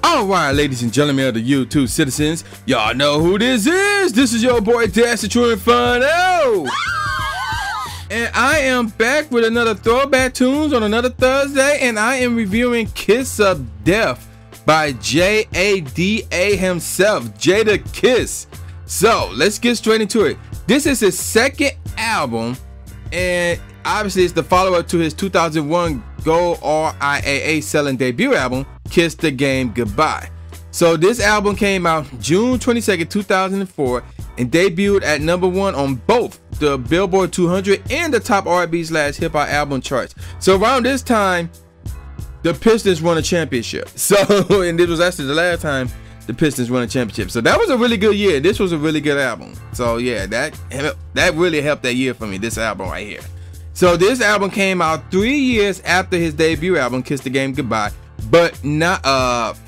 Alright, ladies and gentlemen of the YouTube citizens, y'all know who this is. This is your boy Dash the True Inferno. And I am back with another Throwback Tunes on another Thursday, and I am reviewing Kiss of Death by Jada himself, Jadakiss. So let's get straight into it. This is his second album, and obviously it's the follow-up to his 2001 Gold RIAA selling debut album, Kiss the Game Goodbye. So this album came out June 22nd, 2004 and debuted at #1 on both the Billboard 200 and the top R&B/hip hop album charts. So around this time, the Pistons won a championship. So, and this was actually the last time the Pistons won a championship. So that was a really good year. This was a really good album. So yeah, that really helped that year for me, this album right here. So this album came out 3 years after his debut album, Kiss the Game Goodbye, but not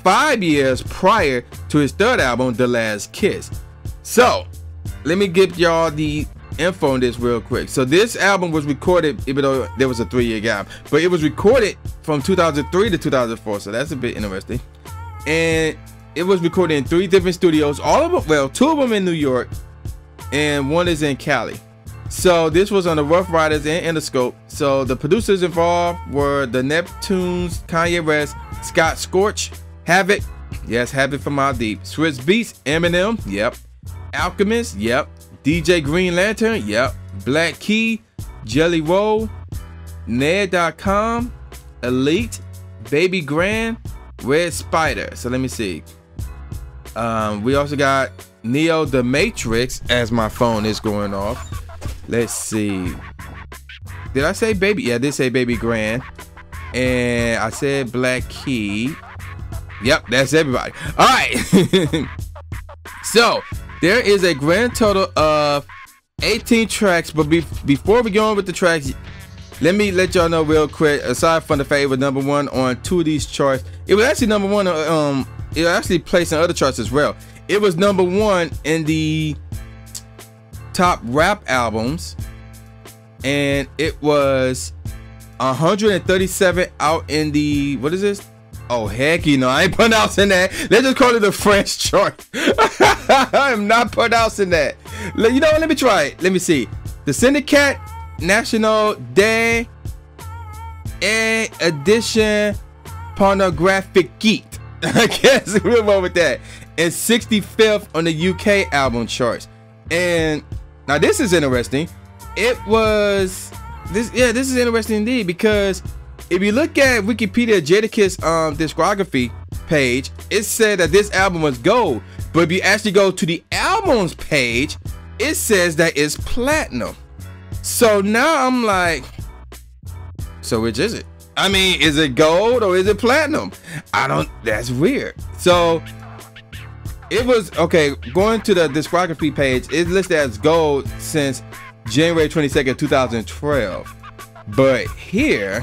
5 years prior to his third album, The Last Kiss. So let me give y'all the info on this real quick. So this album was recorded, even though there was a 3-year gap, but it was recorded from 2003 to 2004. So that's a bit interesting. And it was recorded in 3 different studios, all of them, well, 2 of them in New York and 1 is in Cali. So this was on the Rough Riders and Interscope. So the producers involved were the Neptunes, Kanye West, Scott Scorch, Havoc, yes, Havoc from Mobb Deep, Swiss Beats, Eminem, yep, Alchemist, yep, DJ Green Lantern, yep, Black Key, Jelly Roll, Ned.com, Elite, Baby Grand, Red Spider. So let me see. We also got Neo the Matrix, as my phone is going off. Let's see. Did I say Baby? Yeah, I did say Baby Grand. And I said Black Key. Yep, that's everybody. All right. So there is a grand total of 18 tracks. But before we go on with the tracks, let me let y'all know real quick. Aside from the fact it was #1 on 2 of these charts, it was actually #1. It was actually placed in other charts as well. It was #1 in the top rap albums, and it was 137 out in the, what is this? Oh heck, you know, I ain't pronouncing that. Let's just call it the French chart. I am not pronouncing that. You know what, let me try it. Let me see. The Syndicate National des Edition Pornographique. I guess we'll go with that. And 65th on the UK album charts. And now this is interesting. It was this, yeah, this is interesting indeed, because if you look at Wikipedia Jadakiss discography page, it said that this album was gold, but if you actually go to the albums page, it says that it's platinum. So now I'm like, so which is it? I mean, is it gold or is it platinum? That's weird. So it was, okay, going to the discography page, it's listed as gold since January 22nd, 2012. But here,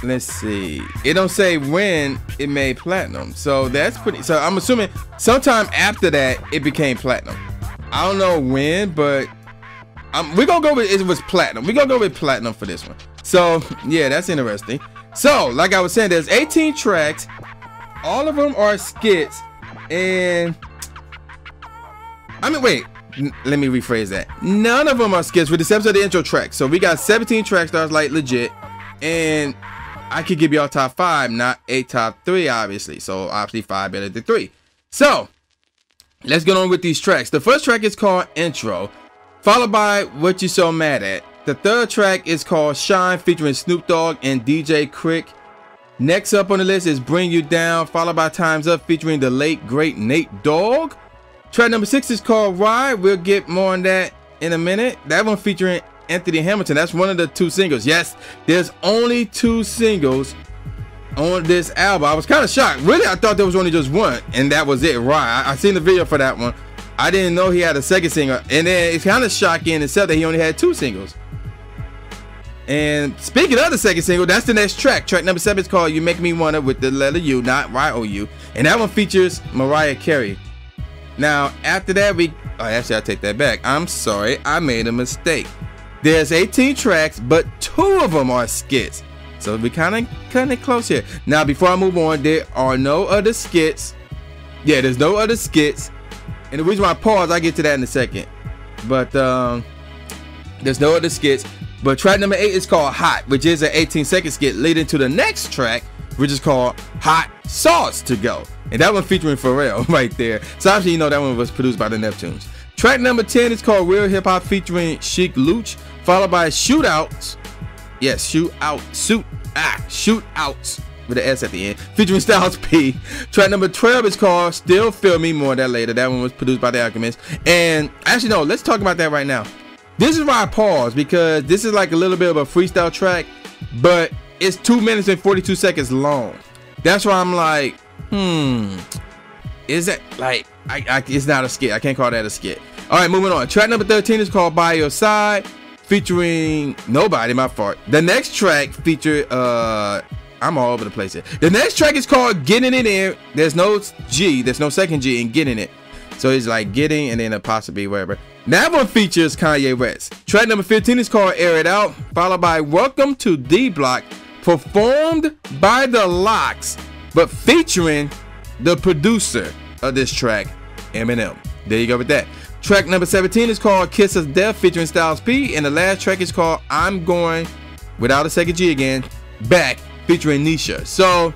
let's see, it don't say when it made platinum. So that's pretty, so I'm assuming sometime after that it became platinum. I don't know when, but we're gonna go with, it was platinum. We're gonna go with platinum for this one. So yeah, that's interesting. So like I was saying, there's 18 tracks. All of them are skits, and I mean, wait, let me rephrase that. None of them are skits, with the exception of the intro track. So we got 17 track stars, like legit, and I could give y'all top 5, not a top 3, obviously. So obviously 5 better than 3. So let's get on with these tracks. The first track is called Intro, followed by What You So Mad At. The third track is called Shine, featuring Snoop Dogg and DJ Crick. Next up on the list is Bring You Down, followed by Time's Up, featuring the late great Nate Dogg. Track number 6 is called Ride. We'll get more on that in a minute. That one featuring Anthony Hamilton. That's one of the 2 singles. Yes, there's only 2 singles on this album. I was kind of shocked. Really, I thought there was only just one, and that was it. Right, I seen the video for that one. I didn't know he had a second single, and then it's kind of shocking itself that he only had 2 singles. And speaking of the second single, that's the next track. Track number 7 is called You Make Me Wanna, with the letter U, not Y-O-U. And that one features Mariah Carey. Now, after that, actually, I take that back. I'm sorry, I made a mistake. There's 18 tracks, but 2 of them are skits. So we kind of close here. Now, before I move on, there are no other skits. Yeah, there's no other skits. And the reason why I pause, I get to that in a second. But there's no other skits. But track number 8 is called Hot, which is an 18-second skit leading to the next track, which is called Hot Sauce to Go. And that one featuring Pharrell right there. So obviously, you know that one was produced by the Neptunes. Track number 10 is called Real Hip Hop featuring Sheek Louch, followed by Shootouts. Yes, Shootouts with an S at the end, featuring Styles P. Track number 12 is called Still Feel Me. More on that later. That one was produced by The Alchemist. And actually, no, let's talk about that right now. This is why I paused, because this is like a little bit of a freestyle track, but it's 2 minutes and 42 seconds long. That's why I'm like, is that like, it's not a skit. I can't call that a skit. All right, moving on. Track number 13 is called By Your Side, featuring nobody, my fault. The next track featured, I'm all over the place here. The next track is called Getting It In. There's no G, there's no second G in Getting It. So it's like getting and then apostrophe, whatever. That one features Kanye West. Track number 15 is called Air It Out, followed by Welcome to D Block, performed by The Lox, but featuring the producer of this track, Eminem. There you go with that. Track number 17 is called Kiss Us Death, featuring Styles P. And the last track is called I'm Going, without a second G again, Back, featuring Nisha. So,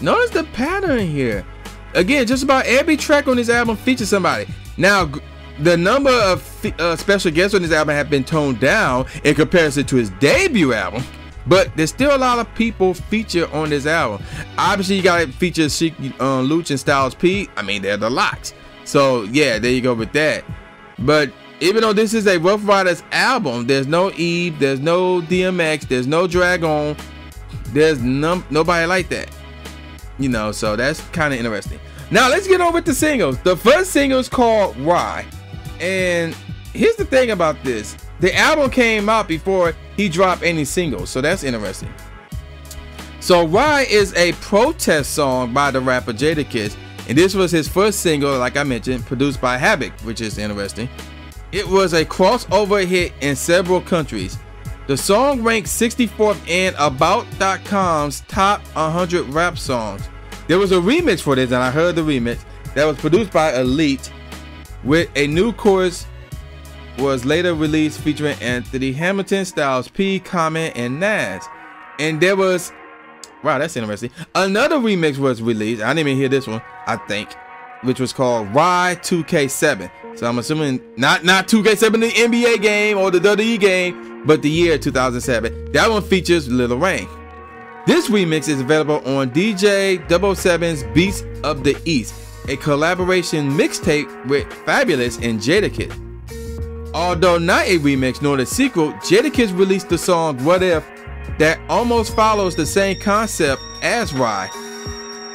notice the pattern here. Again, just about every track on this album features somebody. Now, the number of special guests on this album have been toned down in comparison to his debut album, but there's still a lot of people featured on this album. Obviously, you got to feature Sheek Louch and Styles P. I mean, they're the Lox. So, yeah, there you go with that. But even though this is a Rough Riders album, there's no Eve, there's no DMX, there's no Dragon, there's nobody like that. You know, so that's kind of interesting. Now, let's get on with the singles. The first single is called Why. And here's the thing about this. The album came out before he dropped any singles, so that's interesting. So Why is a protest song by the rapper Jadakiss, and this was his first single, like I mentioned, produced by Havoc, which is interesting. It was a crossover hit in several countries. The song ranked 64th in About.com's top 100 rap songs. There was a remix for this, and I heard the remix, that was produced by Elite, with a new chorus was later released featuring Anthony Hamilton, Styles P, Common, and Nas. And there was, wow, that's interesting, another remix was released. I didn't even hear this one, I think, which was called Ride 2K7. So I'm assuming not 2K7, the NBA game or the WWE game, but the year 2007. That one features Lil Wayne. This remix is available on DJ 007's Beats of the East, a collaboration mixtape with Fabulous and Jadakiss. Although not a remix nor the sequel, Jadakiss released the song What If that almost follows the same concept as Ride.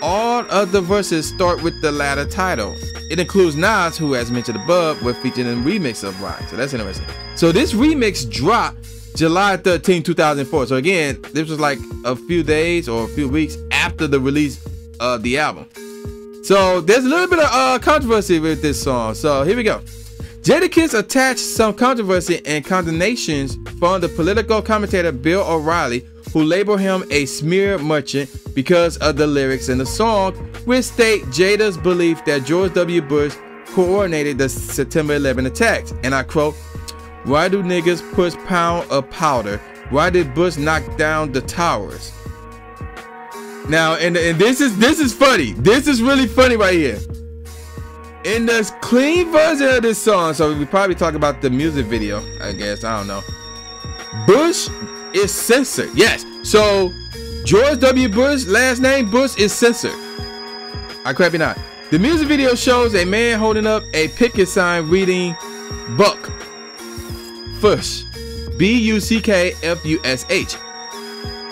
All of the verses start with the latter title. It includes Nas, who, as mentioned above, was featured in the remix of Ride. So that's interesting. So this remix dropped July 13, 2004. So again, this was like a few days or a few weeks after the release of the album. So there's a little bit of controversy with this song. So here we go. Jadakiss attached some controversy and condemnations from the political commentator Bill O'Reilly, who labeled him a smear merchant because of the lyrics in the song, which state Jada's belief that George W. Bush coordinated the September 11 attacks. And I quote, "Why do niggas push pound of powder? Why did Bush knock down the towers?" Now, and this is funny. This is really funny right here. In the clean version of this song, so we probably talk about the music video, I guess, I don't know. Bush is censored. Yes. So George W. Bush, last name Bush, is censored. I crap you not. The music video shows a man holding up a picket sign reading Buck Fush, B-U-C-K-F-U-S-H,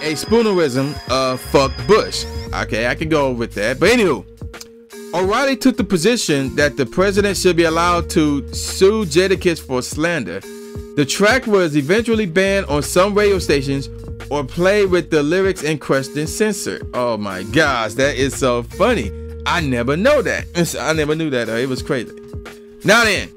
a spoonerism of fuck Bush. Okay, I can go with that. But anywho, O'Reilly took the position that the president should be allowed to sue Jadakiss for slander. The track was eventually banned on some radio stations or played with the lyrics in question censored. Oh my gosh, that is so funny. I never know that. I never knew that. It was crazy. Now then,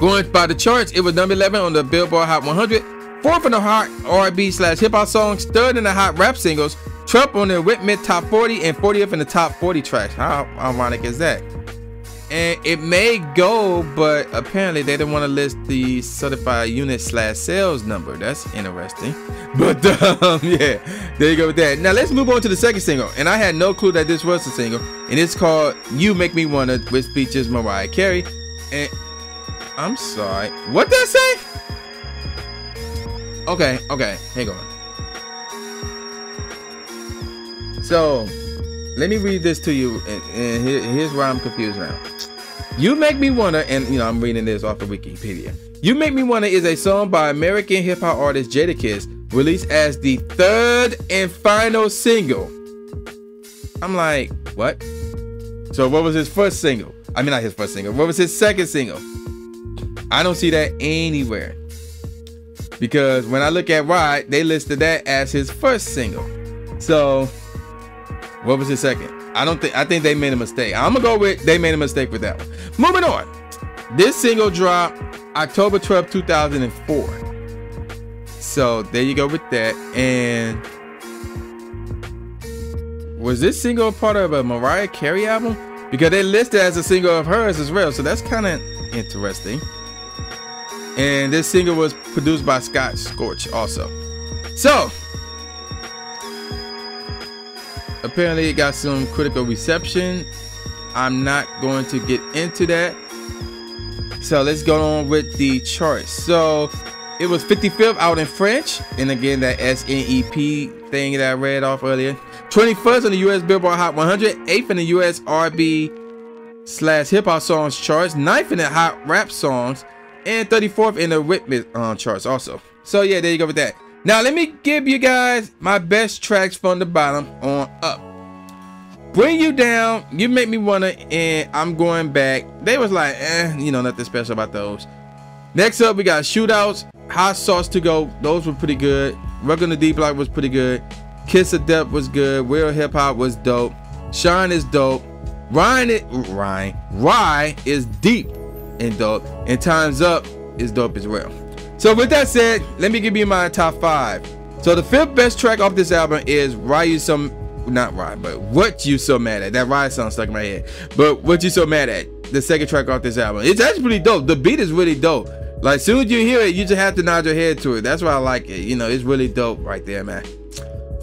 going by the charts, it was number 11 on the Billboard Hot 100, 4th in the hot R&B / hip hop songs, 3rd in the hot rap singles, 12th on the Whitman top 40, and 40th in the top 40 tracks. How ironic is that? And it may go, but apparently they didn't want to list the certified unit / sales number. That's interesting. But yeah, there you go with that. Now let's move on to the second single. And I had no clue that this was a single. And it's called You Make Me Wanna, which features Mariah Carey. And I'm sorry, what did I say? Okay, hang on. So let me read this to you, and here's why I'm confused now. You Make Me Wanna, and I'm reading this off of Wikipedia. You Make Me Wanna is a song by American hip hop artist Jadakiss, released as the 3rd and final single. I'm like, what? So what was his first single? I mean, not his first single. What was his second single? I don't see that anywhere. Because when I look at Ride, they listed that as his first single. So what was his second? I think they made a mistake. I'm gonna go with they made a mistake with that one. Moving on. This single dropped October 12, 2004. So there you go with that. And was this single a part of a Mariah Carey album? Because they listed as a single of hers as well. So that's kind of interesting. And this single was produced by Scott Scorch also. So apparently it got some critical reception. I'm not going to get into that. So let's go on with the charts. So it was 55th out in French. And again, that SNEP thing that I read off earlier. 21st on the US Billboard Hot 100. 8th in the US R&B / hip hop songs charts. 9th in the hot rap songs. And 34th in the Whitman charts also. So yeah, there you go with that. Now let me give you guys my best tracks from the bottom on up. Bring You Down, You Make Me Wanna, and I'm Going Back. They was like, nothing special about those. Next up, we got Shootouts, Hot Sauce to Go. Those were pretty good. Rug on the D Block was pretty good. Kiss of Death was good. Real Hip Hop was dope. Shine is dope. Rye is deep and dope. And Time's Up is dope as well. So with that said, let me give you my top 5. So the 5th best track off this album is What You So Mad At. That Rye song stuck in my head. But What You So Mad At, the second track off this album. It's actually pretty dope. The beat is really dope. Like, as soon as you hear it, you just have to nod your head to it. That's why I like it. It's really dope right there, man.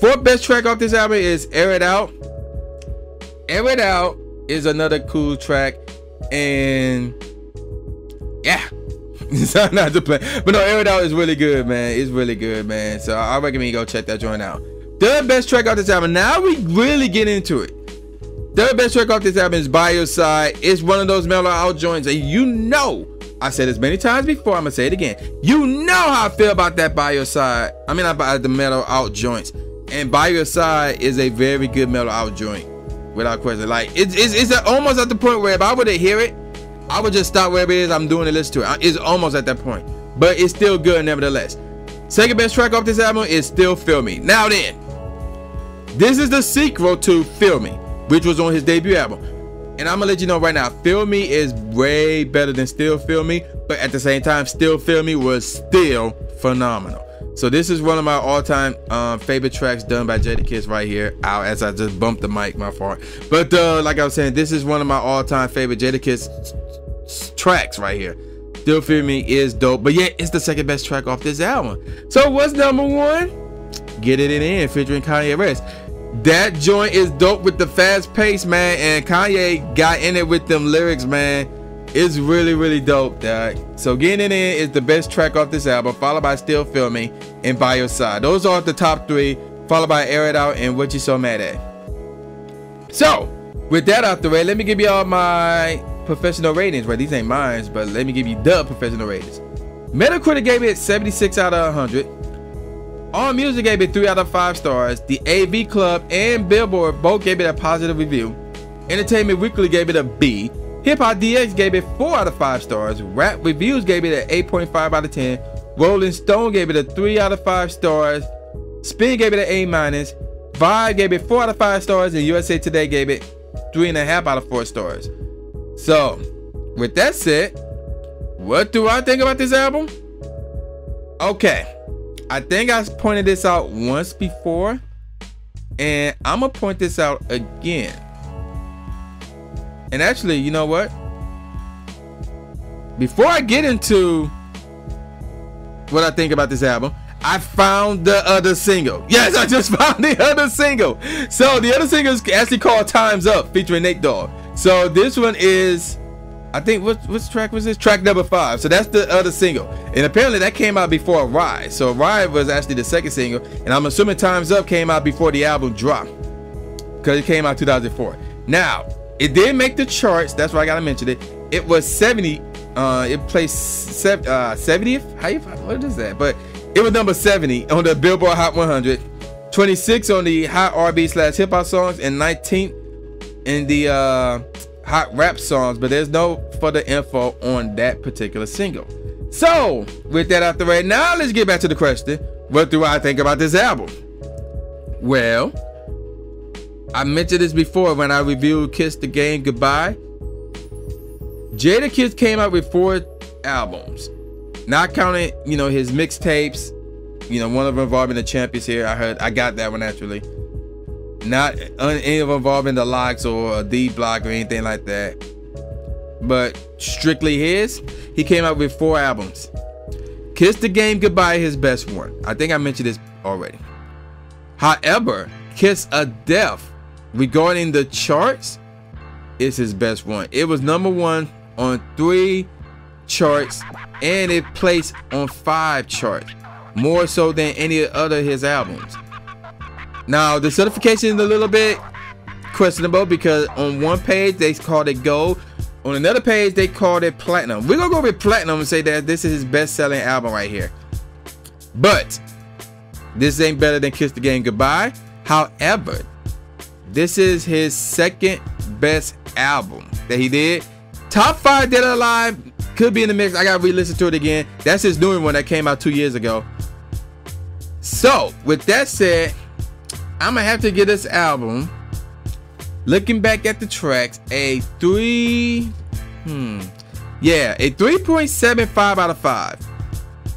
4th best track off this album is Air It Out. Air It Out is another cool track. And yeah. Not to play. But no, Air It Out is really good, man. It's really good, man. So I recommend you go check that joint out. 3rd best track off this album. Now we really get into it. 3rd best track off this album is By Your Side. It's one of those mellow out joints. And I said this many times before. I'm going to say it again. You know how I feel about that By Your Side. I mean, about the mellow out joints. And By Your Side is a very good mellow out joint. Without question. Like, it's almost at the point where if I were to hear it, I would just stop wherever it is I'm doing and listen to it. It's almost at that point. But it's still good nevertheless. 2nd best track off this album is Still Feel Me. Now then, this is the sequel to Feel Me, which was on his debut album. And I'm going to let you know right now, Feel Me is way better than Still Feel Me. But at the same time, Still Feel Me was still phenomenal. So this is one of my all-time favorite tracks done by Jadakiss right here. Ow, as I just bumped the mic, my fault. But like I was saying, this is one of my all-time favorite Jadakiss tracks right here. Still Feel Me is dope, but yeah, it's the 2nd best track off this album. So what's number 1? Get It In featuring Kanye West. That joint is dope with the fast pace, man, and Kanye got in it with them lyrics, man. It's really, really dope, dog. So Get It In is the best track off this album, followed by Still Feel Me and By Your Side. Those are the top 3, followed by Air It Out and What You So Mad At. So with that out the way, let me give you all my professional ratings. Well, these ain't mine, but let me give you the professional ratings. Metacritic gave it 76 out of 100. AllMusic gave it 3 out of 5 stars. The AV Club and Billboard both gave it a positive review. Entertainment Weekly gave it a B. Hip Hop DX gave it 4 out of 5 stars. Rap Reviews gave it an 8.5 out of 10. Rolling Stone gave it a 3 out of 5 stars. Spin gave it an A-. Vibe gave it 4 out of 5 stars. And USA Today gave it 3.5 out of 4 stars. So, with that said, what do I think about this album? Okay, I think I pointed this out once before, and I'm gonna point this out again. And actually, you know what? Before I get into what I think about this album, I found the other single. Yes, I just found the other single. So the other single is actually called Time's Up, featuring Nate Dogg. So this one is, I think, which track was this? Track number 5. So that's the other single. And apparently that came out before Ride. So Ride was actually the second single. And I'm assuming Time's Up came out before the album dropped, because it came out 2004. Now, it did make the charts. That's why I gotta mention it. It was 70. It placed 70th. What is that? But it was number 70 on the Billboard Hot 100, 26 on the Hot R&B/Hip Hop songs, and 19th in the Hot Rap songs. But there's no further info on that particular single. So with that out the way, now let's get back to the question: what do I think about this album? Well, I mentioned this before when I reviewed Kiss the Game Goodbye. Jadakiss came out with 4 albums, not counting, you know, his mixtapes. You know, one of them involving the Champions here. I got that one actually. Not any of them involving the Locks or a D Block or anything like that. But strictly his, he came out with 4 albums. Kiss the Game Goodbye, his best one. I think I mentioned this already. However, Kiss of Death, regarding the charts, is his best one. It was number 1 on 3 charts, and it placed on 5 charts, more so than any other of his albums. Now the certification is a little bit questionable, because on one page they called it gold, on another page they called it platinum. We're gonna go with platinum and say that this is his best-selling album right here. But this ain't better than Kiss the Game Goodbye. However, this is his second best album that he did. Top 5 Dead or Alive could be in the mix. I gotta re-listen to it again. That's his newer one that came out 2 years ago. So with that said, I'm gonna have to give this album, looking back at the tracks, a 3.75 out of 5.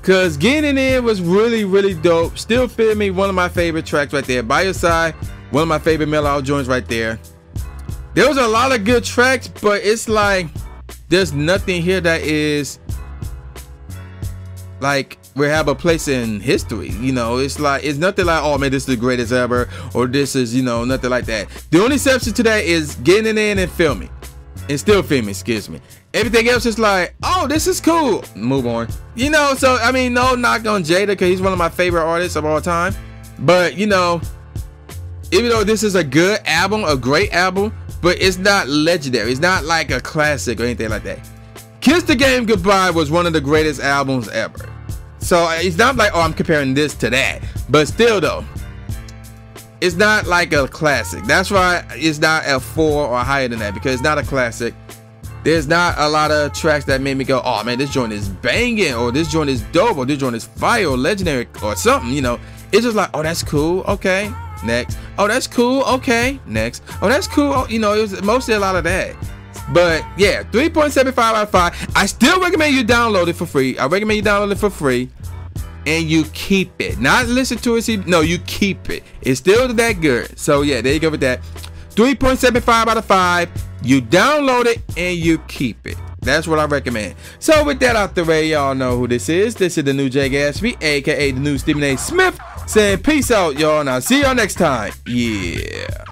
Cause Getting In was really dope. Still Feel Me, one of my favorite tracks right there. By Your Side, one of my favorite mellow joints right there. There was a lot of good tracks, but it's like there's nothing here that is like we have a place in history. You know, it's like, it's nothing like, oh man, this is the greatest ever, or this is, you know, nothing like that. The only exception to that is Getting In and Feel Me, and Still Feel Me, excuse me. Everything else is like, oh, this is cool, move on. You know, so I mean, no knock on Jada, because he's one of my favorite artists of all time. But you know, even though this is a good album, a great album, but it's not legendary. It's not like a classic or anything like that. Kiss the Game Goodbye was one of the greatest albums ever. So it's not like, oh, I'm comparing this to that. But still though, it's not like a classic. That's why it's not a 4 or higher than that, because it's not a classic. There's not a lot of tracks that made me go, oh man, this joint is banging, or this joint is dope, or this joint is fire, or legendary, or something, you know. It's just like, oh, that's cool, okay, next. Oh, that's cool, okay, next. Oh, that's cool, oh, you know, it was mostly a lot of that. But yeah, 3.75 out of 5. I still recommend you download it for free. I recommend you download it for free, and you keep it. Not listen to it, see, no, you keep it. It's still that good. So yeah, there you go with that. 3.75 out of 5. You download it and you keep it. That's what I recommend. So with that out the way, y'all know who this is. This is the new Jay Gatsby, aka the new Stephen A. Smith, saying peace out, y'all, and I'll see y'all next time. Yeah.